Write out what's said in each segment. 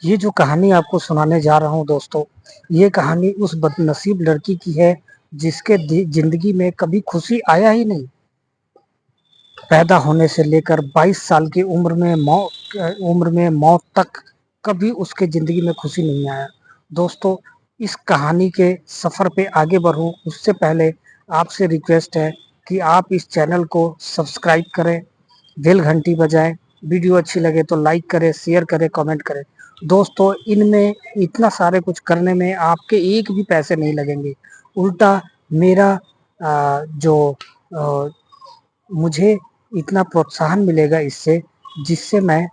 ये जो कहानी आपको सुनाने जा रहा हूँ दोस्तों, ये कहानी उस बदनसीब लड़की की है जिसके ज़िंदगी में कभी खुशी आया ही नहीं। पैदा होने से लेकर 22 साल की उम्र में मौत तक कभी उसके ज़िंदगी में खुशी नहीं आया। दोस्तों, इस कहानी के सफ़र पे आगे बढ़ूँ उससे पहले आपसे रिक्वेस्ट है कि आप इस चैनल को सब्सक्राइब करें, बेल घंटी बजाएँ, वीडियो अच्छी लगे तो लाइक करें, शेयर करें, कमेंट करें। दोस्तों, इनमें इतना सारे कुछ करने में आपके एक भी पैसे नहीं लगेंगे। उल्टा मेरा जो मुझे इतना प्रोत्साहन मिलेगा इससे, जिससे मैं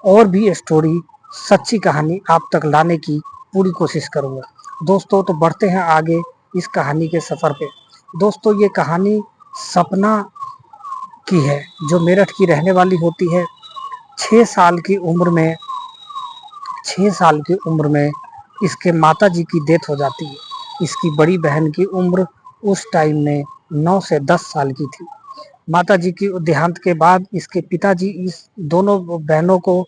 और भी स्टोरी, सच्ची कहानी आप तक लाने की पूरी कोशिश करूँगा। दोस्तों, तो बढ़ते हैं आगे इस कहानी के सफ़र पे। दोस्तों, ये कहानी सपना की है, जो मेरठ की रहने वाली होती है। 6 साल की उम्र में 6 साल की उम्र में इसके माताजी की डेथ हो जाती है। इसकी बड़ी बहन की उम्र उस टाइम में 9 से 10 साल की थी। माताजी की देहांत के बाद इसके पिताजी इस दोनों बहनों को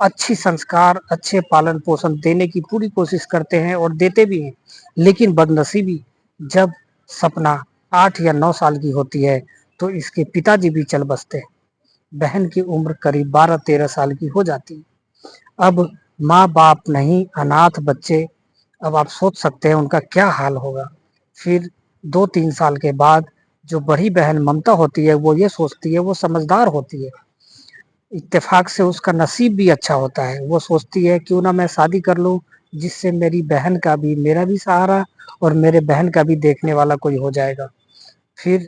अच्छी संस्कार, अच्छे पालन-पोषण देने की पूरी कोशिश करते हैं और देते भी हैं। लेकिन बदनसीबी, जब सपना 8 या 9 साल की होती है, तो इसके पिताजी भी चल बसते हैं। बहन की उम्र करीब 12-13 साल की हो जाती है। अब माँ-बाप नहीं, अनाथ बच्चे, अब आप सोच सकते हैं उनका क्या हाल होगा। फिर 2-3 साल के बाद जो बड़ी बहन ममता होती है, वो ये सोचती है, वो समझदार होती है। इत्तेफ़ाक से उसका नसीब भी अच्छा होता है। वो सोचती है क्यों ना मैं शादी कर लूँ, जिससे मेरी बहन का भी, मेरा भी सहारा और मेरे बहन का भी देखने वाला कोई हो जाएगा। फिर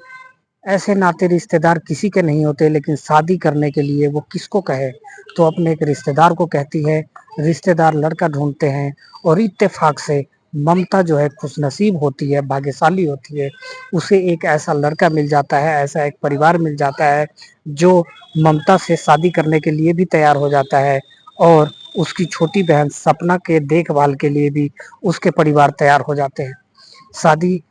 ऐसे नाते रिश्तेदार किसी के नहीं होते, लेकिन शादी करने के लिए वो किसको कहे, तो अपने एक रिश्तेदार को कहती है। रिश्तेदार लड़का ढूंढते हैं और इत्तेफाक से ममता जो है खुशनसीब होती है, भाग्यशाली होती है। उसे एक ऐसा लड़का मिल जाता है, ऐसा एक परिवार मिल जाता है जो ममता से शादी करने के लिए भी तैयार हो जाता है और उसकी छोटी बहन सपना के देखभाल के लिए भी उसके परिवार तैयार हो जाते हैं। शादी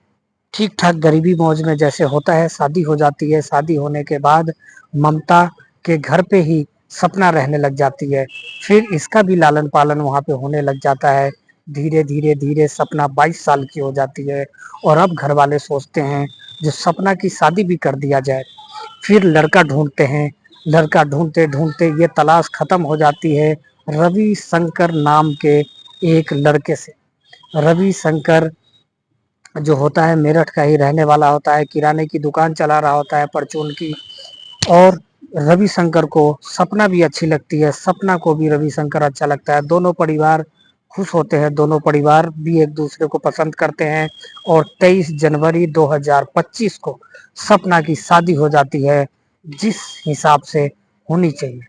ठीक-ठाक गरीबी मौज में जैसे होता है, शादी हो जाती है। शादी होने के बाद ममता के घर पे ही सपना रहने लग जाती है। फिर इसका भी लालन-पालन वहाँ पे होने लग जाता है। धीरे-धीरे सपना 22 साल की हो जाती है और अब घरवाले सोचते हैं जो सपना की शादी भी कर दिया जाए। फिर लड़का ढूँढते हैं। लड़का ढूँढते-ढूँढते ये तलाश खत्म हो जाती है रवि शंकर नाम के एक लड़के से। रवि शंकर जो होता है मेरठ का ही रहने वाला होता है, किराने की दुकान चला रहा होता है परचून की। और रविशंकर को सपना भी अच्छी लगती है, सपना को भी रविशंकर अच्छा लगता है। दोनों परिवार खुश होते हैं, दोनों परिवार भी एक-दूसरे को पसंद करते हैं और 23 जनवरी 2025 को सपना की शादी हो जाती है, जिस हिसाब से होनी चाहिए।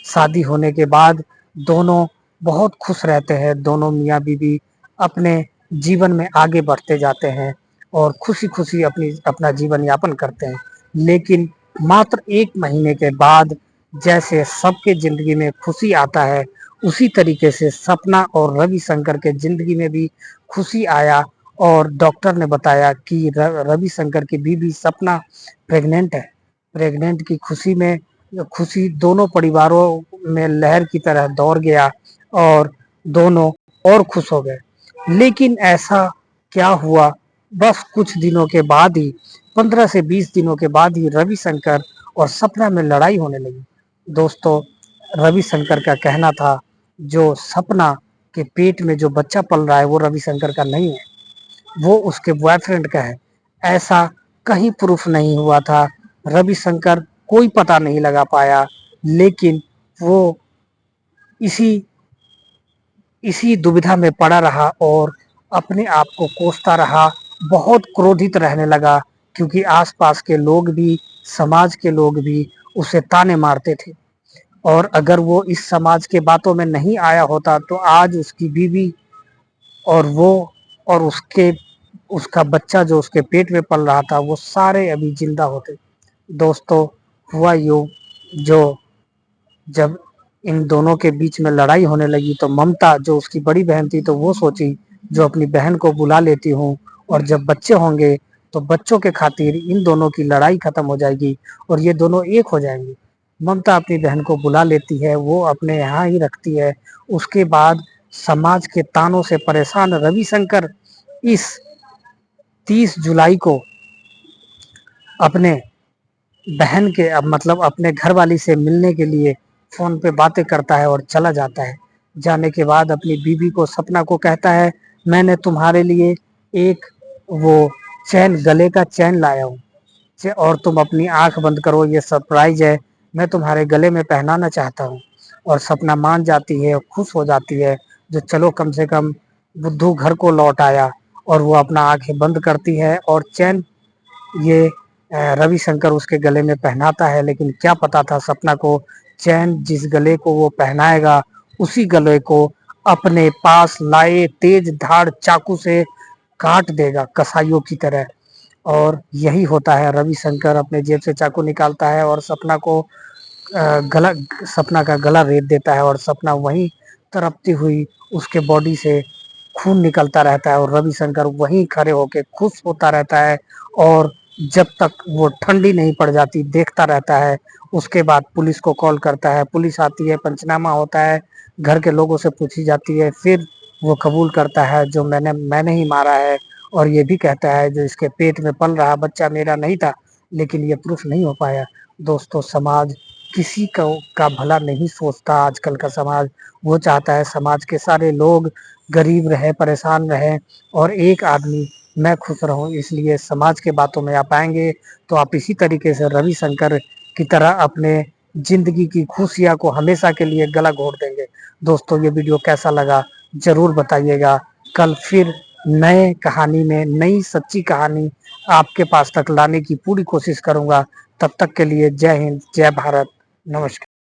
शादी होने के बाद दोनों बहुत खुश रहते हैं, दोनों मियाँ-बीवी अपने जीवन में आगे बढ़ते जाते हैं और खुशी-खुशी अपना जीवन यापन करते हैं। लेकिन मात्र 1 महीने के बाद जैसे सबके ज़िंदगी में खुशी आता है, उसी तरीके से सपना और रविशंकर के ज़िंदगी में भी खुशी आया और डॉक्टर ने बताया कि रविशंकर की बीवी सपना प्रेग्नेंट है। प्रेग्नेंट की खुशी दोनों परिवारों में लहर की तरह दौड़ गया और दोनों और खुश हो गए। लेकिन ऐसा क्या हुआ, बस कुछ दिनों के बाद ही 15 से 20 दिनों के बाद ही रविशंकर और सपना में लड़ाई होने लगी। दोस्तों, रविशंकर का कहना था जो सपना के पेट में जो बच्चा पल रहा है वो रविशंकर का नहीं है, वो उसके बॉयफ्रेंड का है। ऐसा कहीं प्रूफ नहीं हुआ था। रविशंकर कोई पता नहीं लगा पाया, लेकिन वो इसी इसी दुविधा में पड़ा रहा और अपने आप को कोसता रहा, बहुत क्रोधित रहने लगा क्योंकि आस-पास के लोग भी, समाज के लोग भी उसे ताने मारते थे और अगर वो इस समाज के बातों में नहीं आया होता तो आज उसकी बीवी और वो और उसका बच्चा जो उसके पेट में पल रहा था, वो सारे अभी ज़िंदा होते। दोस्तों, हुआ यूँ जो जब इन दोनों के बीच में लड़ाई होने लगी तो ममता जो उसकी बड़ी बहन थी तो वो सोची जो अपनी बहन को बुला लेती हूँ और जब बच्चे होंगे तो बच्चों के खातिर इन दोनों की लड़ाई खत्म हो जाएगी और ये दोनों एक हो जाएंगे। ममता अपनी बहन को बुला लेती है, वो अपने यहाँ ही रखती है। उसके बाद समाज के तानों से परेशान रविशंकर इस 30 जुलाई को अपने बहन के अब मतलब अपने घरवाली से मिलने के लिए फोन पे बातें करता है और चला जाता है। जाने के बाद अपनी बीवी को सपना को कहता है, मैंने तुम्हारे लिए एक वो चैन गले का चैन लाया हूँ और तुम अपनी आंख बंद करो, ये सरप्राइज है, मैं तुम्हारे गले में पहनाना चाहता हूँ। और सपना मान जाती है और खुश हो जाती है जो चलो कम से कम बुद्धू घर को लौट आया। और वो अपना आंखें बंद करती है और चैन ये रविशंकर उसके गले में पहनाता है। लेकिन क्या पता था सपना को, चैन जिस गले को वो पहनाएगा उसी गले को अपने पास लाए तेज धार चाकू से काट देगा कसाईयों की तरह। और यही होता है, रविशंकर अपने जेब से चाकू निकालता है और सपना को गला सपना का गला रेत देता है और सपना वहीं तड़पती हुई उसके बॉडी से खून निकलता रहता है और रविशंकर वहीं खड़े होके खुश होता रहता है। और जब तक वो ठंडी नहीं पड़ जाती देखता रहता है। उसके बाद पुलिस को कॉल करता है, पुलिस आती है, पंचनामा होता है, घर के लोगों से पूछी जाती है, फिर वो कबूल करता है जो मैंने ही मारा है। और ये भी कहता है जो इसके पेट में पल रहा बच्चा मेरा नहीं था। लेकिन ये प्रूफ नहीं हो पाया। दोस्तों, समाज किसी का भला नहीं सोचता। आजकल का समाज वो चाहता है समाज के सारे लोग गरीब रहे, परेशान रहे और एक आदमी मैं खुश रहूं। इसलिए समाज के बातों में आप आएंगे तो आप इसी तरीके से रविशंकर की तरह अपने जिंदगी की खुशियां को हमेशा के लिए गला घोट देंगे। दोस्तों, ये वीडियो कैसा लगा जरूर बताइएगा। कल फिर नए कहानी में नई सच्ची कहानी आपके पास तक लाने की पूरी कोशिश करूंगा। तब तक के लिए जय हिंद, जय भारत, नमस्कार।